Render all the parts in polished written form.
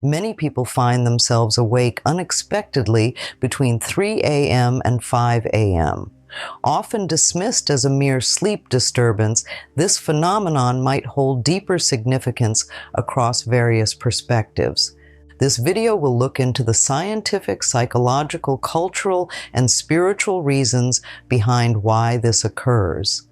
Many people find themselves awake unexpectedly between 3 a.m. and 5 a.m. Often dismissed as a mere sleep disturbance, this phenomenon might hold deeper significance across various perspectives. This video will look into the scientific, psychological, cultural, and spiritual reasons behind why this occurs.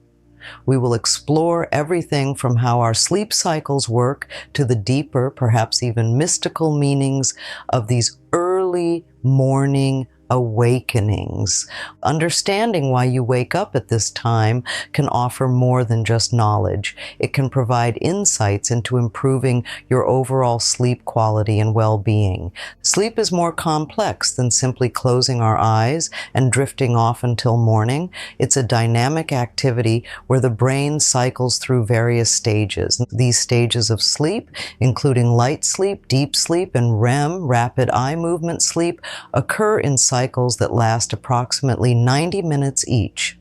We will explore everything from how our sleep cycles work to the deeper, perhaps even mystical meanings of these early morning awakenings. Understanding why you wake up at this time can offer more than just knowledge. It can provide insights into improving your overall sleep quality and well-being. Sleep is more complex than simply closing our eyes and drifting off until morning. It's a dynamic activity where the brain cycles through various stages. These stages of sleep, including light sleep, deep sleep, and REM, rapid eye movement sleep, occur in cycles that last approximately 90 minutes each.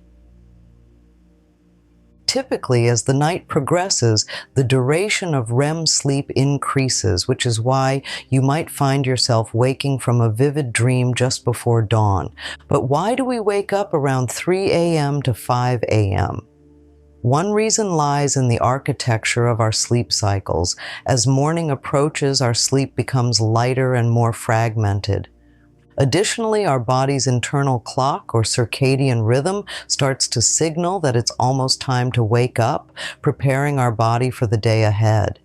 Typically, as the night progresses, the duration of REM sleep increases, which is why you might find yourself waking from a vivid dream just before dawn. But why do we wake up around 3 a.m. to 5 a.m.? One reason lies in the architecture of our sleep cycles. As morning approaches, our sleep becomes lighter and more fragmented. Additionally, our body's internal clock or circadian rhythm starts to signal that it's almost time to wake up, preparing our body for the day ahead.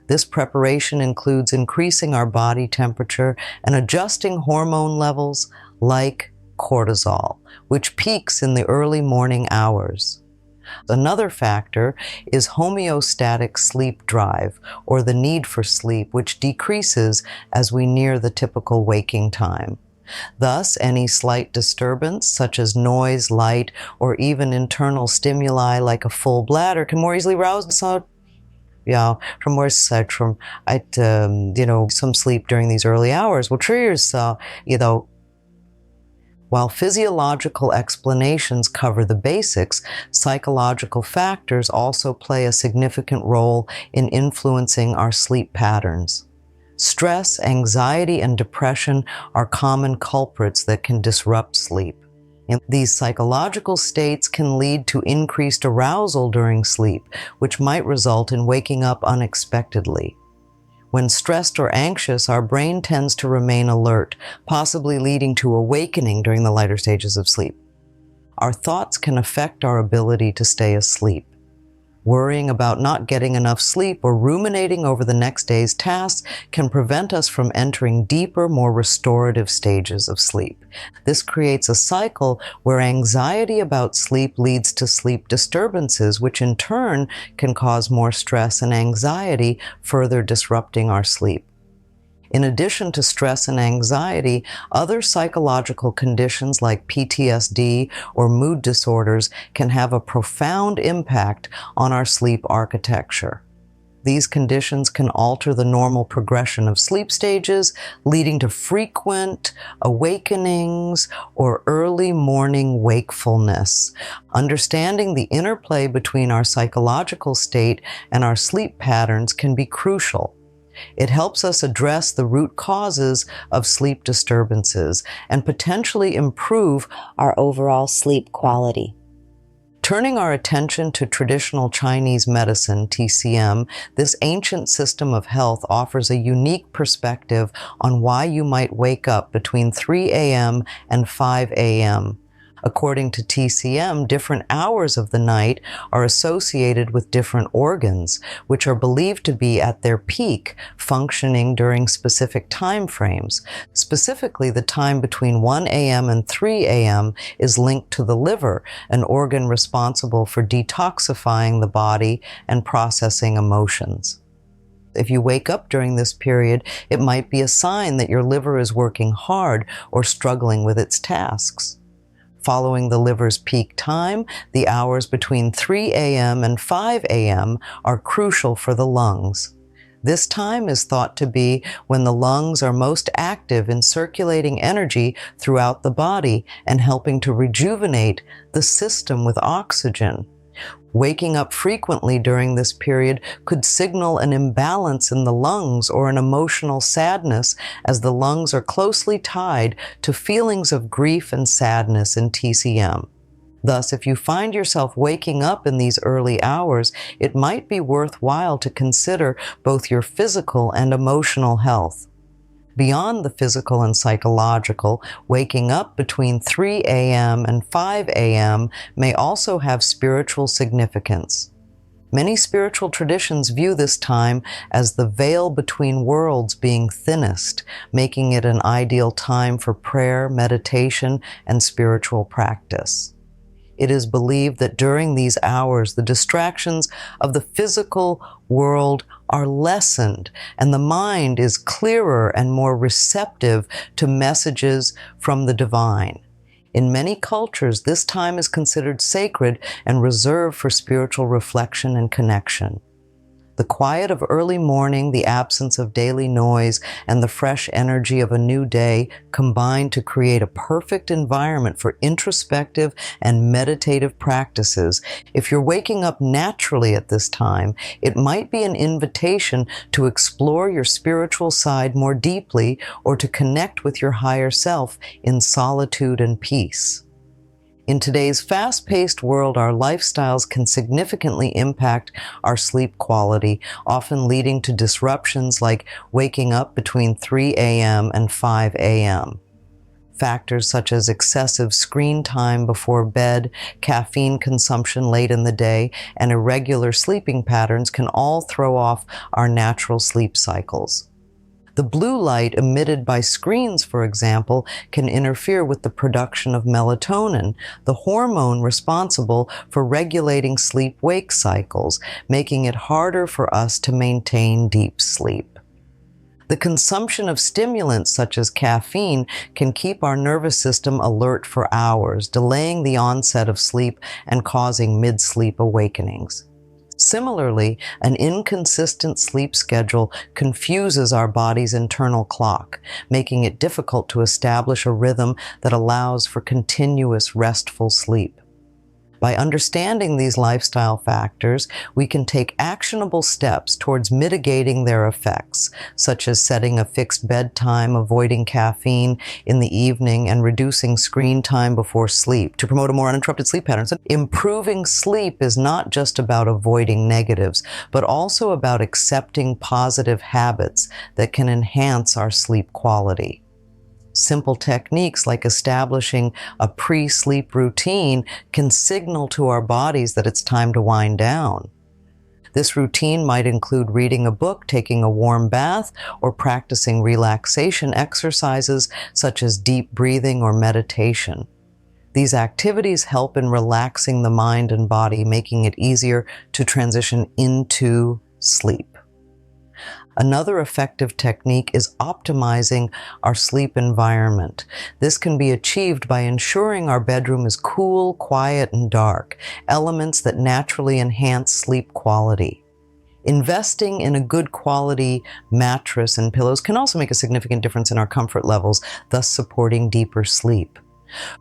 This preparation includes increasing our body temperature and adjusting hormone levels like cortisol, which peaks in the early morning hours. Another factor is homeostatic sleep drive, or the need for sleep, which decreases as we near the typical waking time. Thus, any slight disturbance, such as noise, light, or even internal stimuli like a full bladder, can more easily rouse us out. From more such from some sleep during these early hours will triggers While physiological explanations cover the basics, psychological factors also play a significant role in influencing our sleep patterns. Stress, anxiety, and depression are common culprits that can disrupt sleep. And these psychological states can lead to increased arousal during sleep, which might result in waking up unexpectedly. When stressed or anxious, our brain tends to remain alert, possibly leading to awakening during the lighter stages of sleep. Our thoughts can affect our ability to stay asleep. Worrying about not getting enough sleep or ruminating over the next day's tasks can prevent us from entering deeper, more restorative stages of sleep. This creates a cycle where anxiety about sleep leads to sleep disturbances, which in turn can cause more stress and anxiety, further disrupting our sleep. In addition to stress and anxiety, other psychological conditions like PTSD or mood disorders can have a profound impact on our sleep architecture. These conditions can alter the normal progression of sleep stages, leading to frequent awakenings or early morning wakefulness. Understanding the interplay between our psychological state and our sleep patterns can be crucial. It helps us address the root causes of sleep disturbances and potentially improve our overall sleep quality. Turning our attention to traditional Chinese medicine, TCM, this ancient system of health offers a unique perspective on why you might wake up between 3 a.m. and 5 a.m. According to TCM, different hours of the night are associated with different organs, which are believed to be at their peak, functioning during specific time frames. Specifically, the time between 1 a.m. and 3 a.m. is linked to the liver, an organ responsible for detoxifying the body and processing emotions. If you wake up during this period, it might be a sign that your liver is working hard or struggling with its tasks. Following the liver's peak time, the hours between 3 a.m. and 5 a.m. are crucial for the lungs. This time is thought to be when the lungs are most active in circulating energy throughout the body and helping to rejuvenate the system with oxygen. Waking up frequently during this period could signal an imbalance in the lungs or an emotional sadness, as the lungs are closely tied to feelings of grief and sadness in TCM. Thus, if you find yourself waking up in these early hours, it might be worthwhile to consider both your physical and emotional health. Beyond the physical and psychological, waking up between 3 a.m. and 5 a.m. may also have spiritual significance. Many spiritual traditions view this time as the veil between worlds being thinnest, making it an ideal time for prayer, meditation, and spiritual practice. It is believed that during these hours, the distractions of the physical world are lessened, and the mind is clearer and more receptive to messages from the divine. In many cultures, this time is considered sacred and reserved for spiritual reflection and connection. The quiet of early morning, the absence of daily noise, and the fresh energy of a new day combine to create a perfect environment for introspective and meditative practices. If you're waking up naturally at this time, it might be an invitation to explore your spiritual side more deeply or to connect with your higher self in solitude and peace. In today's fast-paced world, our lifestyles can significantly impact our sleep quality, often leading to disruptions like waking up between 3 a.m. and 5 a.m. Factors such as excessive screen time before bed, caffeine consumption late in the day, and irregular sleeping patterns can all throw off our natural sleep cycles. The blue light emitted by screens, for example, can interfere with the production of melatonin, the hormone responsible for regulating sleep-wake cycles, making it harder for us to maintain deep sleep. The consumption of stimulants such as caffeine can keep our nervous system alert for hours, delaying the onset of sleep and causing mid-sleep awakenings. Similarly, an inconsistent sleep schedule confuses our body's internal clock, making it difficult to establish a rhythm that allows for continuous restful sleep. By understanding these lifestyle factors, we can take actionable steps towards mitigating their effects, such as setting a fixed bedtime, avoiding caffeine in the evening, and reducing screen time before sleep to promote a more uninterrupted sleep pattern. So improving sleep is not just about avoiding negatives, but also about accepting positive habits that can enhance our sleep quality. Simple techniques like establishing a pre-sleep routine can signal to our bodies that it's time to wind down. This routine might include reading a book, taking a warm bath, or practicing relaxation exercises such as deep breathing or meditation. These activities help in relaxing the mind and body, making it easier to transition into sleep. Another effective technique is optimizing our sleep environment. This can be achieved by ensuring our bedroom is cool, quiet, and dark, elements that naturally enhance sleep quality. Investing in a good quality mattress and pillows can also make a significant difference in our comfort levels, thus supporting deeper sleep.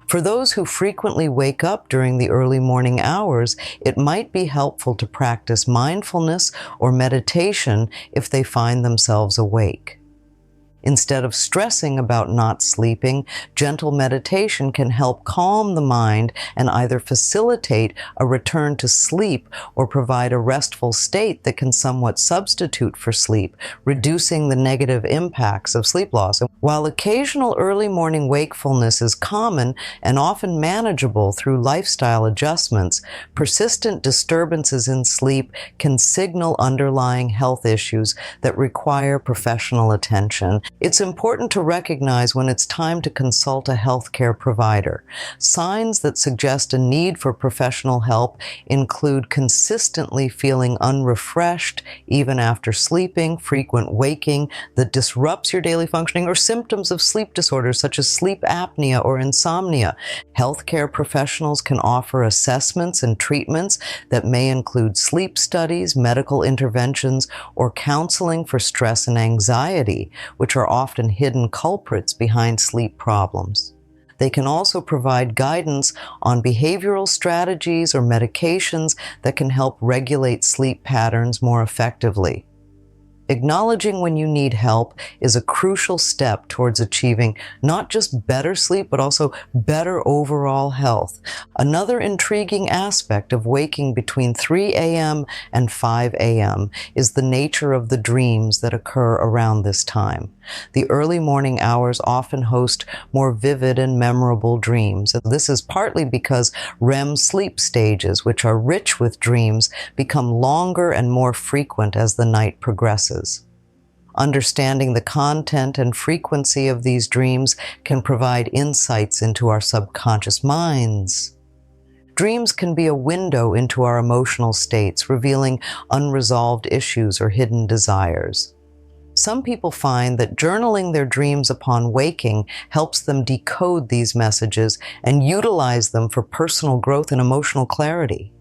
For those who frequently wake up during the early morning hours, it might be helpful to practice mindfulness or meditation if they find themselves awake. Instead of stressing about not sleeping, gentle meditation can help calm the mind and either facilitate a return to sleep or provide a restful state that can somewhat substitute for sleep, reducing the negative impacts of sleep loss. While occasional early morning wakefulness is common and often manageable through lifestyle adjustments, persistent disturbances in sleep can signal underlying health issues that require professional attention. It's important to recognize when it's time to consult a healthcare provider. Signs that suggest a need for professional help include consistently feeling unrefreshed even after sleeping, frequent waking that disrupts your daily functioning, or symptoms of sleep disorders such as sleep apnea or insomnia. Healthcare professionals can offer assessments and treatments that may include sleep studies, medical interventions, or counseling for stress and anxiety, which are often hidden culprits behind sleep problems. They can also provide guidance on behavioral strategies or medications that can help regulate sleep patterns more effectively. Acknowledging when you need help is a crucial step towards achieving not just better sleep, but also better overall health. Another intriguing aspect of waking between 3 a.m. and 5 a.m. is the nature of the dreams that occur around this time. The early morning hours often host more vivid and memorable dreams. This is partly because REM sleep stages, which are rich with dreams, become longer and more frequent as the night progresses. Understanding the content and frequency of these dreams can provide insights into our subconscious minds. Dreams can be a window into our emotional states, revealing unresolved issues or hidden desires. Some people find that journaling their dreams upon waking helps them decode these messages and utilize them for personal growth and emotional clarity.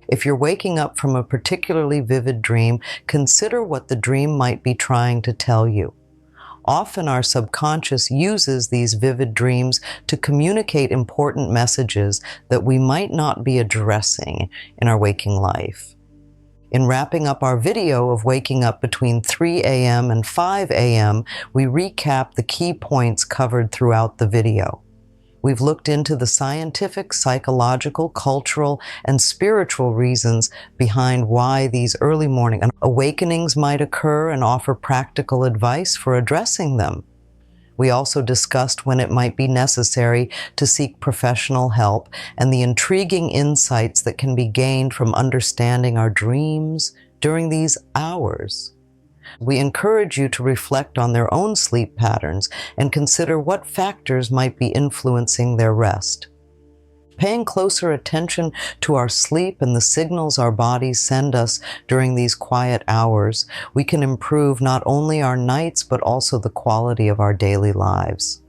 If you're waking up from a particularly vivid dream, consider what the dream might be trying to tell you. Often our subconscious uses these vivid dreams to communicate important messages that we might not be addressing in our waking life. In wrapping up our video of waking up between 3 a.m. and 5 a.m., we recap the key points covered throughout the video. We've looked into the scientific, psychological, cultural, and spiritual reasons behind why these early morning awakenings might occur and offer practical advice for addressing them. We also discussed when it might be necessary to seek professional help and the intriguing insights that can be gained from understanding our dreams during these hours. We encourage you to reflect on their own sleep patterns and consider what factors might be influencing their rest. Paying closer attention to our sleep and the signals our bodies send us during these quiet hours, we can improve not only our nights but also the quality of our daily lives.